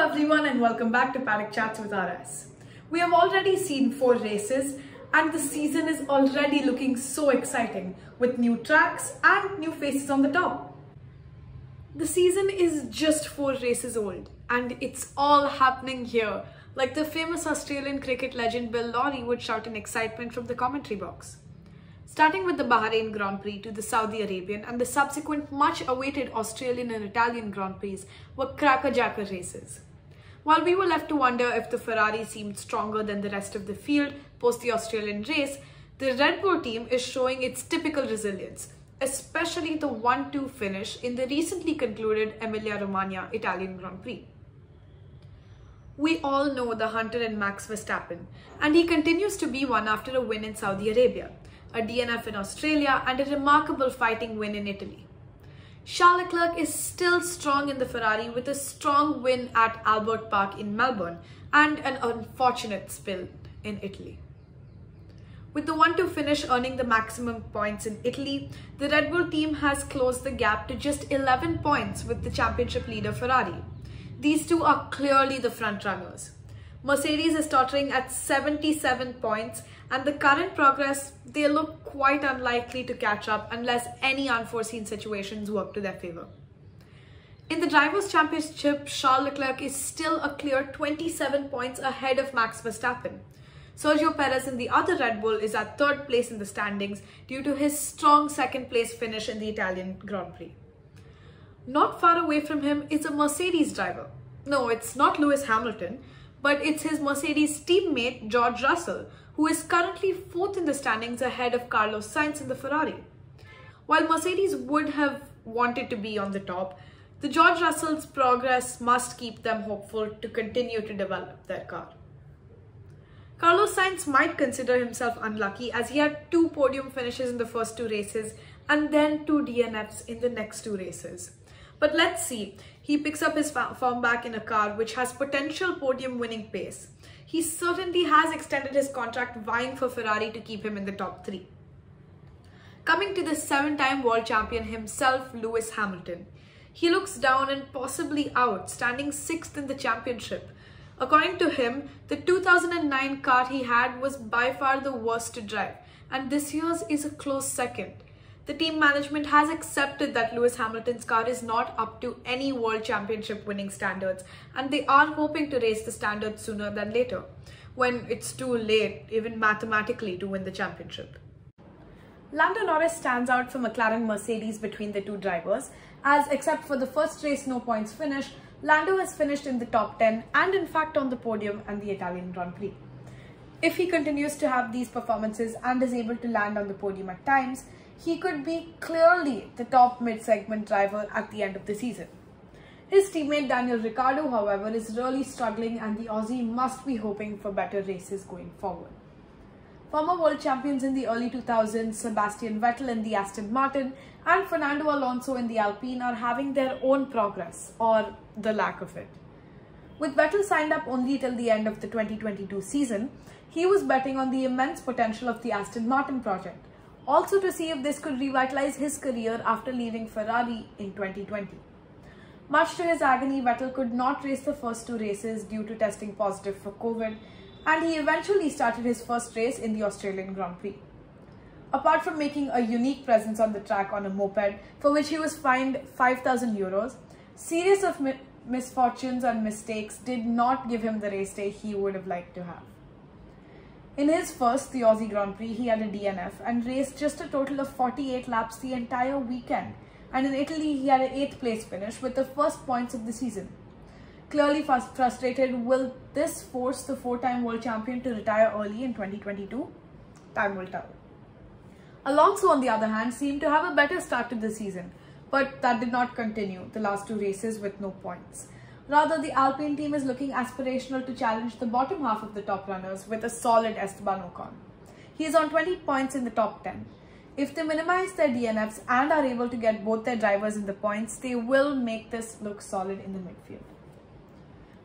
everyone and welcome back to Paddock Chats with RS. We have already seen 4 races and the season is already looking so exciting with new tracks and new faces on the top. The season is just 4 races old and it's all happening here, like the famous Australian cricket legend Bill Lawry would shout in excitement from the commentary box. Starting with the Bahrain Grand Prix to the Saudi Arabian and the subsequent much-awaited Australian and Italian Grand Prix were crackerjacker races. While we were left to wonder if the Ferrari seemed stronger than the rest of the field post the Australian race, the Red Bull team is showing its typical resilience, especially the 1-2 finish in the recently concluded Emilia-Romagna Italian Grand Prix. We all know the hunter in Max Verstappen, and he continues to be one after a win in Saudi Arabia, a DNF in Australia, and a remarkable fighting win in Italy. Charles Leclerc is still strong in the Ferrari with a strong win at Albert Park in Melbourne and an unfortunate spill in Italy. With the 1-2 finish earning the maximum points in Italy, the Red Bull team has closed the gap to just 11 points with the championship leader Ferrari. These two are clearly the front runners. Mercedes is tottering at 77 points, and the current progress, they look quite unlikely to catch up unless any unforeseen situations work to their favour. In the Drivers' Championship, Charles Leclerc is still a clear 27 points ahead of Max Verstappen. Sergio Perez in the other Red Bull is at 3rd place in the standings due to his strong 2nd place finish in the Italian Grand Prix. Not far away from him is a Mercedes driver. No, it's not Lewis Hamilton, but it's his Mercedes teammate George Russell, who is currently 4th in the standings ahead of Carlos Sainz in the Ferrari. While Mercedes would have wanted to be on the top, the George Russell's progress must keep them hopeful to continue to develop their car. Carlos Sainz might consider himself unlucky as he had 2 podium finishes in the first 2 races and then 2 DNFs in the next 2 races. But let's see, he picks up his form back in a car which has potential podium winning pace. He certainly has extended his contract vying for Ferrari to keep him in the top 3. Coming to the 7-time world champion himself, Lewis Hamilton. He looks down and possibly out, standing 6th in the championship. According to him, the 2009 car he had was by far the worst to drive, and this year's is a close second. The team management has accepted that Lewis Hamilton's car is not up to any world championship winning standards, and they are hoping to raise the standards sooner than later, when it's too late, even mathematically, to win the championship. Lando Norris stands out for McLaren Mercedes between the 2 drivers, as except for the first race no points finish, Lando has finished in the top 10 and in fact on the podium and the Italian Grand Prix. If he continues to have these performances and is able to land on the podium at times, he could be clearly the top mid-segment driver at the end of the season. His teammate Daniel Ricciardo, however, is really struggling and the Aussie must be hoping for better races going forward. Former world champions in the early 2000s, Sebastian Vettel in the Aston Martin and Fernando Alonso in the Alpine are having their own progress, or the lack of it. With Vettel signed up only till the end of the 2022 season, he was betting on the immense potential of the Aston Martin project, also to see if this could revitalize his career after leaving Ferrari in 2020. Much to his agony, Vettel could not race the first 2 races due to testing positive for COVID, and he eventually started his first race in the Australian Grand Prix. Apart from making a unique presence on the track on a moped, for which he was fined €5,000, series of misfortunes and mistakes did not give him the race day he would have liked to have. In his first, the Aussie Grand Prix, he had a DNF and raced just a total of 48 laps the entire weekend. And in Italy, he had an 8th place finish with the first points of the season. Clearly frustrated, will this force the 4-time world champion to retire early in 2022? Time will tell. Alonso, on the other hand, seemed to have a better start to the season, but that did not continue the last 2 races with no points. Rather, the Alpine team is looking aspirational to challenge the bottom half of the top runners with a solid Esteban Ocon. He is on 20 points in the top 10. If they minimize their DNFs and are able to get both their drivers in the points, they will make this look solid in the midfield.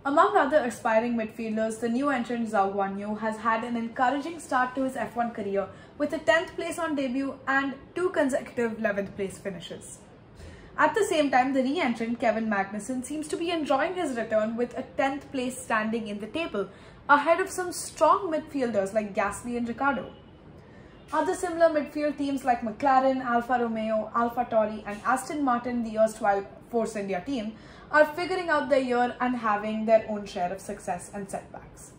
Among other aspiring midfielders, the new entrant Zhou Guanyu has had an encouraging start to his F1 career with a 10th place on debut and 2 consecutive 11th place finishes. At the same time, the re-entrant Kevin Magnussen seems to be enjoying his return with a 10th place standing in the table, ahead of some strong midfielders like Gasly and Ricciardo. Other similar midfield teams like McLaren, Alfa Romeo, AlphaTauri and Aston Martin, the erstwhile Force India team, are figuring out their year and having their own share of success and setbacks.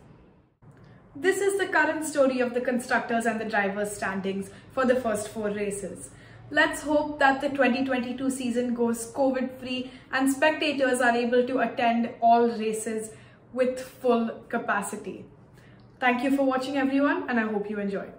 This is the current story of the constructors and the drivers' standings for the first 4 races. Let's hope that the 2022 season goes COVID-free and spectators are able to attend all races with full capacity. Thank you for watching everyone, and I hope you enjoy.